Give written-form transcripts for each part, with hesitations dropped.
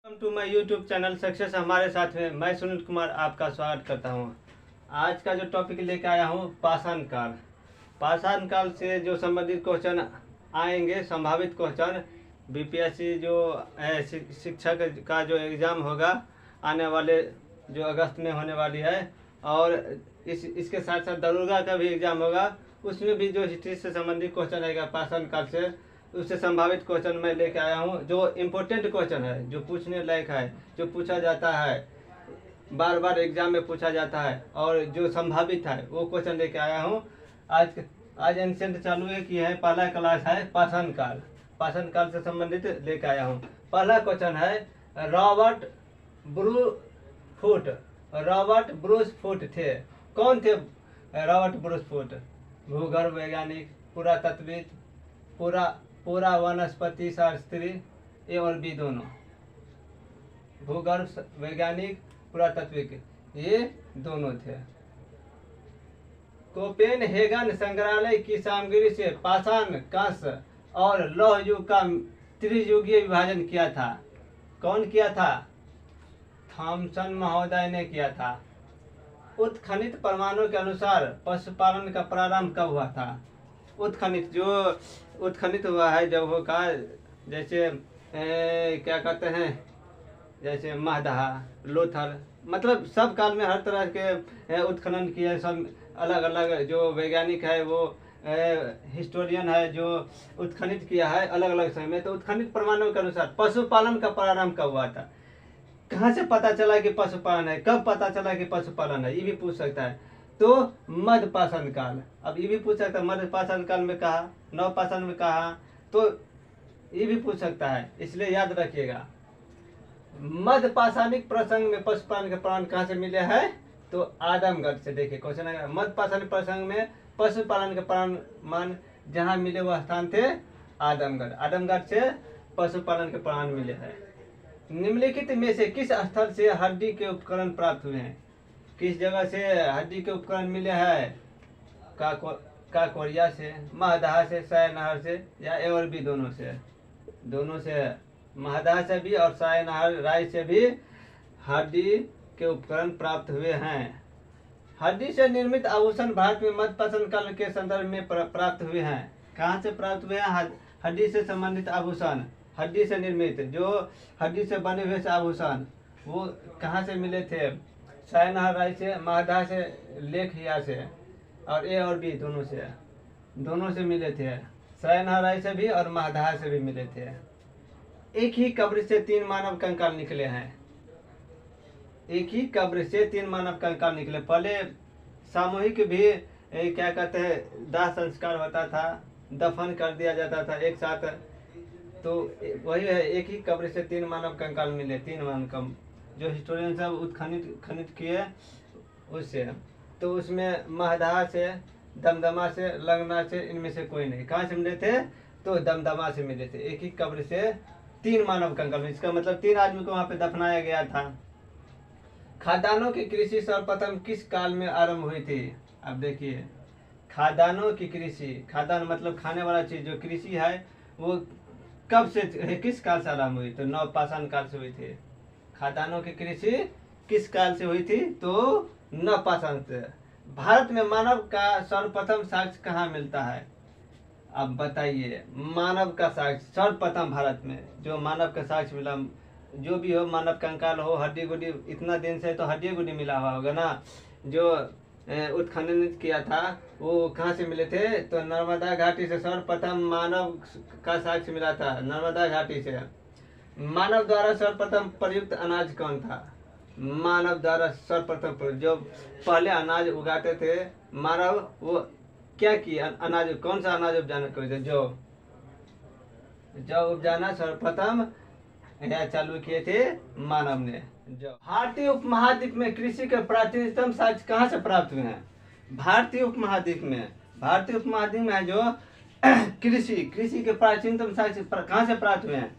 Welcome to my YouTube channel success. हमारे साथ में मैं सुनील कुमार आपका स्वागत करता हूं। आज का जो टॉपिक लेकर आया हूं, पाषाण काल। पाषाण काल से जो संबंधित क्वेश्चन आएंगे, संभावित क्वेश्चन बीपीएससी जो शिक्षक का जो एग्ज़ाम होगा आने वाले जो अगस्त में होने वाली है, और इसके साथ साथ दरोगा का भी एग्ज़ाम होगा, उसमें भी जो हिस्ट्री से संबंधित क्वेश्चन आएगा पाषाण काल से, उससे संभावित क्वेश्चन मैं लेके आया हूँ। जो इम्पोर्टेंट क्वेश्चन है, जो पूछने लायक है, जो पूछा जाता है, बार बार एग्जाम में पूछा जाता है, और जो संभावित है वो क्वेश्चन लेके आया हूँ। आज एंशिएंट चालू की है, पहला क्लास है पाषाण काल। पाषाण काल से संबंधित लेके आया हूँ। पहला क्वेश्चन है, रॉबर्ट ब्रूस फुट थे। कौन थे रॉबर्ट ब्रूस फुट? भूगर्भ वैज्ञानिक, पुरातत्वविद, पूरा वनस्पति शास्त्री, ए और बी दोनों। भूगर्भ वैज्ञानिक, पुरातत्विक, ये दोनों थे। कोपेनहेगन संग्रहालय की सामग्री से पाषाण, कांस्य और लौह युग का त्रियुगीय विभाजन किया था। कौन किया था? थॉमसन महोदय ने किया था। उत्खनित प्रमाणों के अनुसार पशुपालन का प्रारंभ कब हुआ था? उत्खनित हुआ है जब होगा, जैसे क्या कहते हैं, जैसे महदहा, लोथल, मतलब सब काल में हर तरह के उत्खनन किए। सब अलग अलग जो वैज्ञानिक है, वो हिस्टोरियन है, जो उत्खनित किया है अलग अलग समय में। तो उत्खनित प्रमाणों के अनुसार पशुपालन का प्रारंभ कब हुआ था? कहाँ से पता चला कि पशुपालन है? कब पता चला कि पशुपालन है? ये भी पूछ सकता है। तो मध्य पाषाण काल। अब ये भी पूछ सकता है, मध्य पाषाण काल में कहा, नव पाषाण में कहा, तो ये भी पूछ सकता है, इसलिए याद रखिएगा। मध्य पाषाणिक प्रसंग में पशुपालन के प्रमाण कहाँ से मिले हैं? तो आदमगढ़ से। देखिए क्वेश्चन है, मध्य पाषाणिक प्रसंग में पशुपालन के प्रमाण जहाँ मिले वह स्थान थे आदमगढ़। आदमगढ़ से पशुपालन के प्रमाण मिले हैं। निम्नलिखित में से किस स्थल से हड्डी के उपकरण प्राप्त हुए हैं? किस जगह से हड्डी के उपकरण मिले हैं? काकोरिया से, महदहा से, सायनहर से, या ए और बी दोनों से? दोनों से, महदहा से भी और सायनहर राय से भी हड्डी के उपकरण प्राप्त हुए हैं। हड्डी से निर्मित आभूषण भारत में मध्य पाषाण काल के संदर्भ में प्राप्त हुए हैं। कहाँ से प्राप्त हुए हैं? हड्डी से संबंधित आभूषण, हड्डी से निर्मित, जो हड्डी से बने हुए आभूषण, वो कहाँ से मिले थे? सायनहर राय से, महदहा से, लेखहिया से, और ए और बी दोनों से मिले थे। सायनहर राय से भी और महदहा से भी मिले थे। एक ही कब्र से 3 मानव कंकाल निकले हैं। एक ही कब्र से 3 मानव कंकाल निकले। पहले सामूहिक भी क्या कहते हैं, दाह संस्कार होता था, दफन कर दिया जाता था एक साथ। तो वही है, एक ही कब्र से 3 मानव कंकाल मिले। 3 मानव जो हिस्टोरियन सब उत्खनित किए उससे। तो उसमें महदहा से, दमदमा से, लंगना से, इनमें से कोई नहीं। कहाँ से मिले थे? तो दमदमा से मिले थे। एक ही कब्र से 3 मानव कंकाल, इसका मतलब 3 आदमी को वहाँ पे दफनाया गया था। खादानों की कृषि सर्वप्रथम किस काल में आरंभ हुई थी? अब देखिए, खादानों की कृषि, खादान मतलब खाने वाला चीज, जो कृषि है वो कब से, किस काल से आरंभ हुई? तो नव पाषाण काल से हुई थी। खादानों की कृषि किस काल से हुई थी? तो नव पाषाण से। भारत में मानव का सर्वप्रथम साक्ष्य कहाँ मिलता है? अब बताइए, मानव का साक्ष्य सर्वप्रथम भारत में जो मानव का साक्ष्य मिला, जो भी हो, मानव कंकाल हो, हड्डी गुड्डी, इतना दिन से तो हड्डी गुड्डी मिला हुआ होगा ना। जो उत्खनन किया था वो कहाँ से मिले थे? तो नर्मदा घाटी से सर्वप्रथम मानव का साक्ष्य मिला था, नर्मदा घाटी से। मानव द्वारा सर्वप्रथम प्रयुक्त अनाज कौन था? मानव द्वारा सर्वप्रथम जो पहले अनाज उगाते थे मानव, वो क्या किया? अनाज, कौन सा अनाज उपजाना करे थे? जो उपजाना सर्वप्रथम चालू किए थे मानव ने। जो भारतीय उपमहाद्वीप में कृषि के प्राचीनतम साक्ष्य कहाँ से प्राप्त हुए हैं? भारतीय उपमहाद्वीप में जो कृषि के प्राचीनतम साक्ष्य कहाँ से प्राप्त हुए हैं?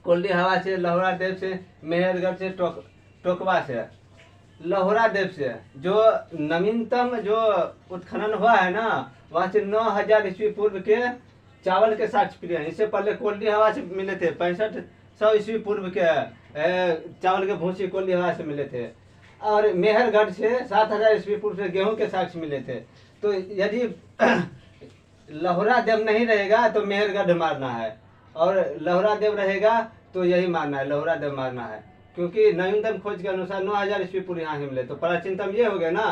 कोल्डी हवा से, लोहरा देव से, मेहरगढ़ से, टोकवा से। लोहरा देव से जो नवीनतम जो उत्खनन हुआ है ना, वहाँ से 9000 ईस्वी पूर्व के चावल के साक्ष्य प्रिय हैं। इससे पहले कोल्डी हवा से मिले थे, 100 ईस्वी पूर्व के चावल के भूसी को लिहाज से मिले थे। और मेहरगढ़ से 7000 ईस्वी पूर्व से गेहूं के साक्ष्य मिले थे। तो यदि लहुरा देव नहीं रहेगा तो मेहरगढ़ मारना है, और लहुरा देव रहेगा तो यही मारना है, लहुरा देव मारना है। क्योंकि नवीनतम खोज के अनुसार 9000 ईस्वी पूर्व यहाँ ही मिले। तो प्राचीनतम ये हो गया ना।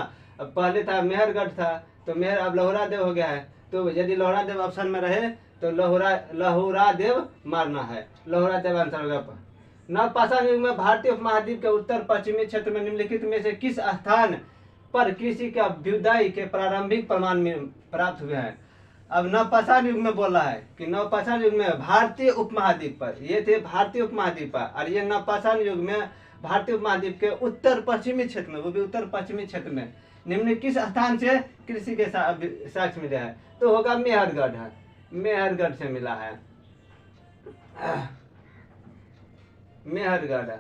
अब पहले था मेहरगढ़ था, तो मेहर अब लहुरा देव हो गया है। तो यदि लहुरा देव ऑप्शन में रहे तो लहुरा देव मारना है, लहुरा देव आंसर होगा। नवपाषाण युग में भारतीय उपमहाद्वीप के उत्तर पश्चिमी क्षेत्र में निम्नलिखित में से किस स्थान पर कृषि के अभ्युदय के प्रारंभिक प्रमाण प्राप्त हुए हैं? अब नवपाषाण युग में बोला है कि नवपाषाण युग में भारतीय उपमहाद्वीप पर, ये थे भारतीय उपमहाद्वीप पर, और ये नवपाषाण युग में भारतीय उपमहाद्वीप के उत्तर पश्चिमी क्षेत्र में, वो भी उत्तर पश्चिमी क्षेत्र में निम्न किस स्थान से कृषि के साक्ष्य मिले हैं? तो होगा मेहरगढ़ है, मेहरगढ़ से मिला है, मेहरगढ़।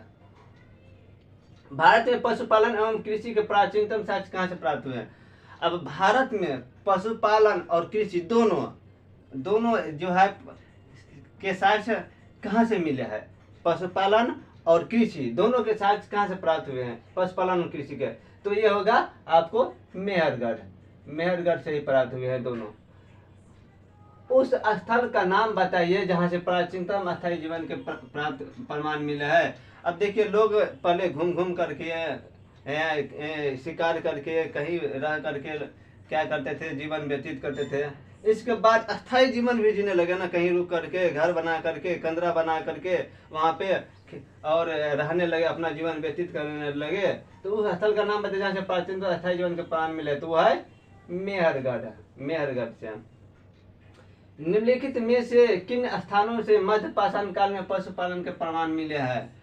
भारत में पशुपालन एवं कृषि के प्राचीनतम साक्ष्य कहाँ से प्राप्त हुए हैं? अब भारत में पशुपालन और कृषि दोनों जो है के साक्ष्य कहाँ से मिले हैं? पशुपालन और कृषि दोनों के साक्ष्य कहाँ से प्राप्त हुए हैं? पशुपालन और कृषि के। तो ये होगा आपको मेहरगढ़, मेहरगढ़ से ही प्राप्त हुए हैं दोनों। उस स्थल का नाम बताइए जहाँ से प्राचीनतम अस्थायी जीवन के प्राप्त प्रमाण मिले हैं। अब देखिए, लोग पहले घूम घूम करके शिकार करके कहीं रह करके क्या करते थे, जीवन व्यतीत करते थे। इसके बाद अस्थायी जीवन भी जीने लगे ना, कहीं रुक करके घर बना करके कंदरा बना करके वहाँ पे और रहने लगे, अपना जीवन व्यतीत करने लगे। तो उस स्थल का नाम बताइए जहाँ से प्राचीनतम अस्थायी जीवन के प्रमाण मिले। तो वो है मेहरगढ़, मेहरगढ़ से। निम्नलिखित में से किन स्थानों से मध्य पाषाण काल में पशुपालन के प्रमाण मिले हैं?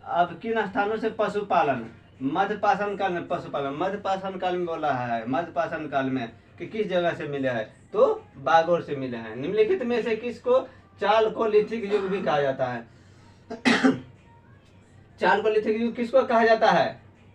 अब किन स्थानों से पशुपालन मध्य पाषाण काल में, पशुपालन मध्य पाषाण काल में बोला है, मध्य पाषाण काल में कि किस जगह से मिले हैं? तो बागोर से मिले हैं। निम्नलिखित में से किसको चालकोलिथिक युग भी कहा जाता है? चालकोलिथिक युग किसको कहा जाता है?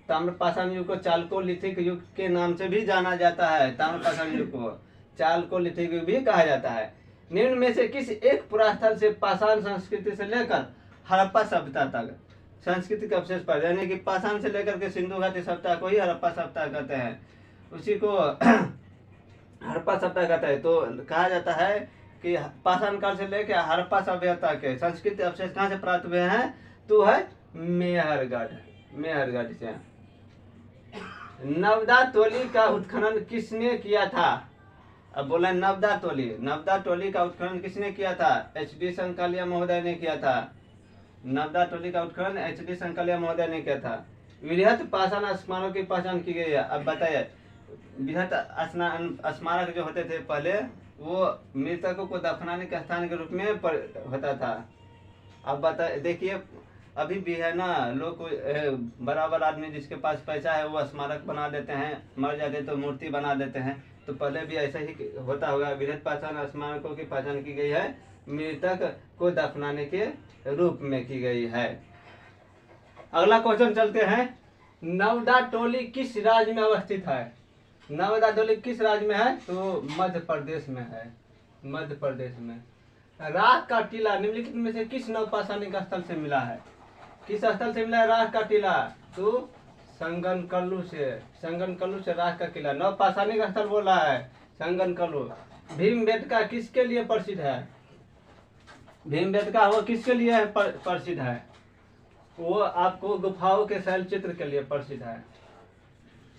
ताम्रपाषाण युग को चालकोलिथिक युग के नाम से भी जाना जाता है। ताम्रपाषाण युग को चालकोलिथिक युग भी कहा जाता है। निम्न में से किस एक पुरास्थल से पाषाण संस्कृति से लेकर हड़प्पा सभ्यता तक संस्कृति के अवशेष पाए, यानी कि पाषाण से लेकर के सिंधु घाटी सभ्यता को ही हड़प्पा सभ्यता कहते हैं, उसी को हड़प्पा सभ्यता कहते हैं। तो कहा जाता है कि पाषाण काल से लेकर हड़प्पा सभ्यता के संस्कृति अवशेष कहाँ से प्राप्त हुए हैं? तो है मेहरगढ़, मेहरगढ़ से। नवदा टोली का उत्खनन किसने किया था? अब बोला नवदा टोली का उत्खनन किसने किया था? HD संकालिया महोदय ने किया था। नवदा टोली का उत्खनन HD संकालिया महोदय ने किया था। वृहत पाषाण स्मारक की पहचान की गई है। अब बताइए, वृहत स्मारक जो होते थे पहले, वो मृतकों को दफनाने के स्थान के रूप में होता था। अब बताइए, देखिए अभी भी है ना, लोग बराबर आदमी जिसके पास पैसा है वो स्मारक बना देते हैं, मर जाते तो मूर्ति बना देते हैं। तो पहले भी ऐसा ही होता होगा। वृहत पाषाण स्मारकों की पहचान की गई है, मृतक को दफनाने के रूप में की गई है। अगला क्वेश्चन चलते हैं। नवदा टोली किस राज्य में अवस्थित है? नवदा टोली किस राज्य में है? तो मध्य प्रदेश में है, मध्य प्रदेश में। राख का टीला निम्नलिखित में से किस नवपाषाणिक स्थल से मिला है? किस स्थल से मिला है राख का टीला? तो संगनकल्लू से राख का किला नवपाषाणिक स्थल बोला है, संगनकल्लू। भीमबेटका किसके लिए प्रसिद्ध है? भीमबेटका वो किसके लिए प्रसिद्ध है? वो आपको गुफाओं के शैलचित्र के लिए प्रसिद्ध है,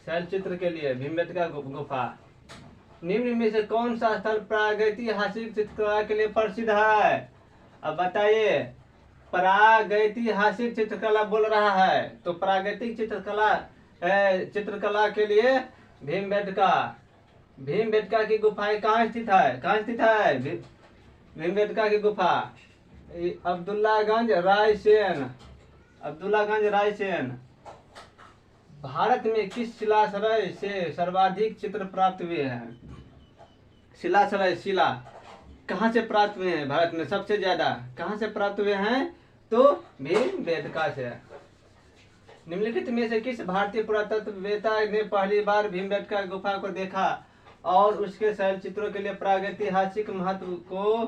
शैलचित्र के लिए भीमबेटका गुफा। निम्न में से कौन सा स्थल प्रागैतिहासिक चित्रकला के लिए प्रसिद्ध है? अब बताइए, प्रागैतिहासिक चित्रकला बोल रहा है, तो प्रागैतिक चित्रकला के लिए भीमबेटका की गुफाएं कहाँ स्थित है? कहाँ स्थित है भीमबेटका की गुफा? अब्दुल्लागंज रायसेन। भारत में किस शिलाश्रय से सर्वाधिक चित्र प्राप्त हुए हैं? शिला कहाँ से प्राप्त हुए हैं? भारत में सबसे ज्यादा कहाँ से प्राप्त हुए हैं? तो भीमबेटका से। निम्नलिखित में से किस भारतीय पुरातत्ववेत्ता ने पहली बार भीमबेटका गुफा को देखा और उसके शैलचित्रों के लिए प्रागैतिहासिक महत्व को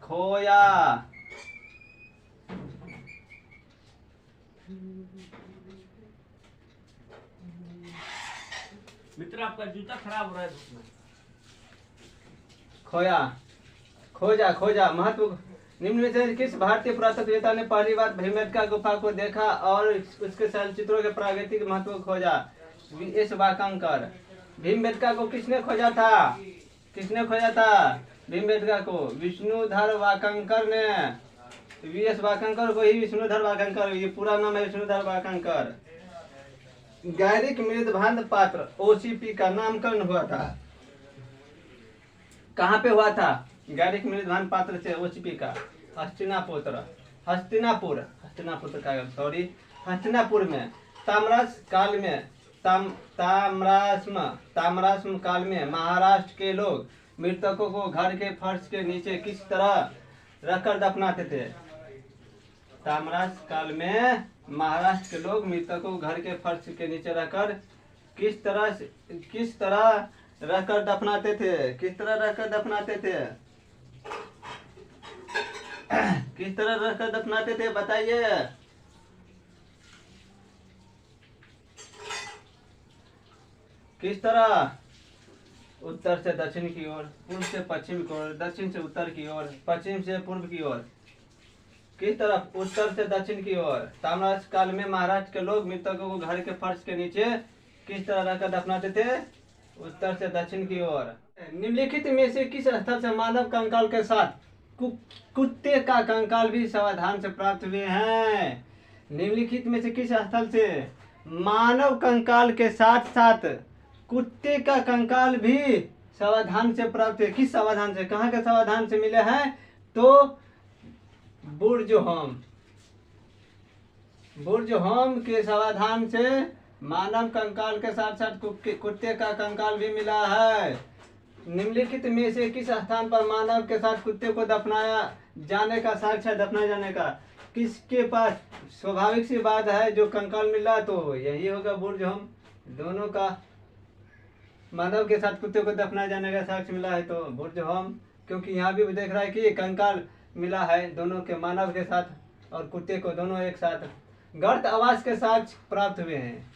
खोया? मित्र आपका जूता खराब हो रहा है धूप में। खोया, खोजा, खोजा। महत्व निम्न में से किस भारतीय पुरातत्ववेत्ता ने पहली बार भीमबेटका गुफा को देखा और उसके शैलचित्रों के प्राकृतिक महत्व को खोजा? वी.एस. वाकंकर। भीमबेटका को किसने खोजा था? किसने खोजा था भीमबेटका को? विष्णुधर वाकंकर ने। वी.एस. वाकंकर को ही विष्णुधर वाकंकर, ये पूरा नाम है विष्णुधर वाकंकर। गैरिक मृदभांत पात्र ओसीपी का नामकरण हुआ था, कहाँ पे हुआ था? गैरिक मृदभांत पात्र से ओसीपी का हस्तिनापुर में ताम्रास काल में ताम्राश्म काल में महाराष्ट्र के लोग मृतकों को घर के फर्श के नीचे किस तरह रखकर दफनाते थे? ताम्रास काल में महाराष्ट्र के लोग मृतकों को घर के फर्श के नीचे रखकर किस तरह रखकर दफनाते थे? किस तरह रखकर दफनाते थे? किस तरह रखकर दफनाते थे बताइए। किस तरह? उत्तर से दक्षिण की ओर, पूर्व से पश्चिम की ओर, दक्षिण से उत्तर की ओर, पश्चिम से पूर्व की ओर। किस तरफ? उत्तर से दक्षिण की ओर। ताम्रपात्र काल में महाराष्ट्र के लोग मृतकों को घर के फर्श के नीचे किस तरह रखकर दफनाते थे? उत्तर से दक्षिण की ओर। निम्नलिखित में से किस स्थल से मानव कंकाल के साथ कुत्ते का कंकाल भी सावधान से प्राप्त हुए हैं? निम्नलिखित में से किस स्थल से मानव कंकाल के साथ साथ कुत्ते का कंकाल भी सावधान से प्राप्त हुए? किस सावधान से? कहाँ के सावधान से मिले हैं? तो बुर्ज-होम के सावधान से मानव कंकाल के साथ साथ कुत्ते का कंकाल भी मिला है। निम्नलिखित में से किस स्थान पर मानव के साथ कुत्ते को दफनाया जाने का साक्ष्य है? दफनाए जाने का किसके पास? स्वाभाविक सी बात है, जो कंकाल मिला तो यही होगा बुर्ज-होम। दोनों का मानव के साथ कुत्ते को दफनाए जाने का साक्ष्य मिला है तो बुर्ज-होम, क्योंकि यहाँ भी देख रहा है कि कंकाल मिला है दोनों के, मानव के साथ और कुत्ते को दोनों एक साथ। गर्त आवास के साक्ष्य प्राप्त हुए हैं।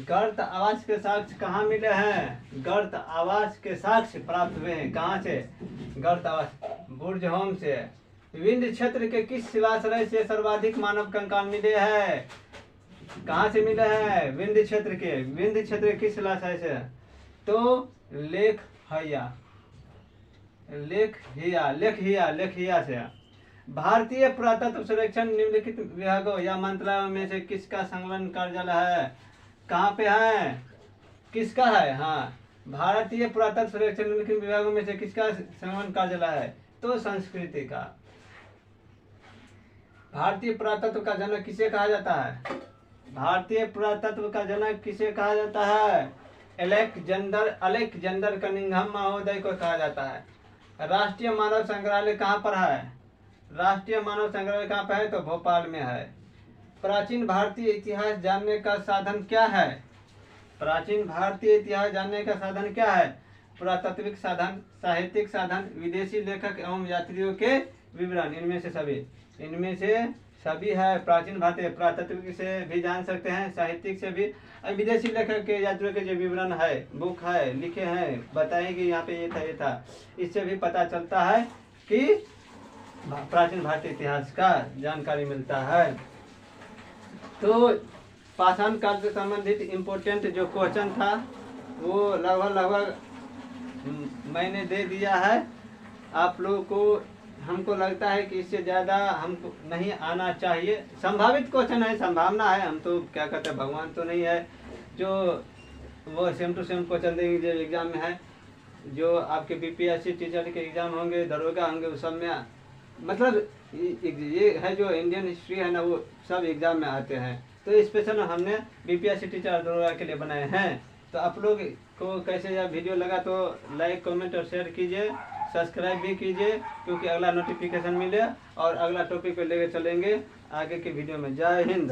गर्त आवास के साक्ष्य कहाँ मिले हैं? गर्त आवास के साक्ष्य प्राप्त हुए हैं कहाँ से? गर्त आवास बुर्ज-होम से। विंध्य क्षेत्र के किस शिलाश्रय से सर्वाधिक मानव कंकाल मिले हैं? कहाँ से मिले हैं? विंध्य क्षेत्र के किस शिलाश्रय से? तो लेखहिया से। भारतीय पुरातत्व सर्वेक्षण निम्नलिखित विभागों या मंत्रालयों में से किसका संलग्न कार्यालय है? कहाँ पे है? किसका है? हाँ, भारतीय पुरातत्व सर्वेक्षण निम्नलिखित विभागों में से किसका संलग्न कार्यालय है? तो संस्कृति का। भारतीय पुरातत्व का जनक किसे कहा जाता है? भारतीय पुरातत्व का जनक किसे कहा जाता है? अलेक्जेंडर कनिंघम महोदय को कहा जाता है। राष्ट्रीय मानव संग्रहालय कहाँ पर है? राष्ट्रीय मानव संग्रहालय कहाँ पर है? तो भोपाल में है। प्राचीन भारतीय इतिहास जानने का साधन क्या है? प्राचीन भारतीय इतिहास जानने का साधन क्या है? पुरातात्विक साधन, साहित्यिक साधन, विदेशी लेखक एवं यात्रियों के विवरण। इनमें से सभी है। प्राचीन भारतीय पुरातात्विक से भी जान सकते हैं, साहित्यिक से भी, विदेशी लेखक के यात्रियों के जो विवरण है, बुक है, लिखे हैं, बताएंगे यहाँ पे ये था, इससे भी पता चलता है कि प्राचीन भारतीय इतिहास का जानकारी मिलता है। तो पाषाण काल से संबंधित इम्पोर्टेंट जो क्वेश्चन था वो लगभग मैंने दे दिया है आप लोगों को। हमको लगता है कि इससे ज़्यादा हमको नहीं आना चाहिए। संभावित क्वेश्चन है, संभावना है, हम तो क्या कहते हैं, भगवान तो नहीं है जो वो सेम टू सेम क्वेश्चन देंगे जो एग्ज़ाम में है। जो आपके बीपीएससी टीचर के एग्ज़ाम होंगे, दरोगा होंगे, उस सब में मतलब ये है जो इंडियन हिस्ट्री है ना, वो सब एग्ज़ाम में आते हैं। तो स्पेशल हमने बीपीएससी टीचर दरोगा के लिए बनाए हैं। तो आप लोग को कैसे यह वीडियो लगा तो लाइक, कमेंट और शेयर कीजिए, सब्सक्राइब भी कीजिए, क्योंकि अगला नोटिफिकेशन मिले और अगला टॉपिक पे लेके चलेंगे आगे के वीडियो में। जय हिंद।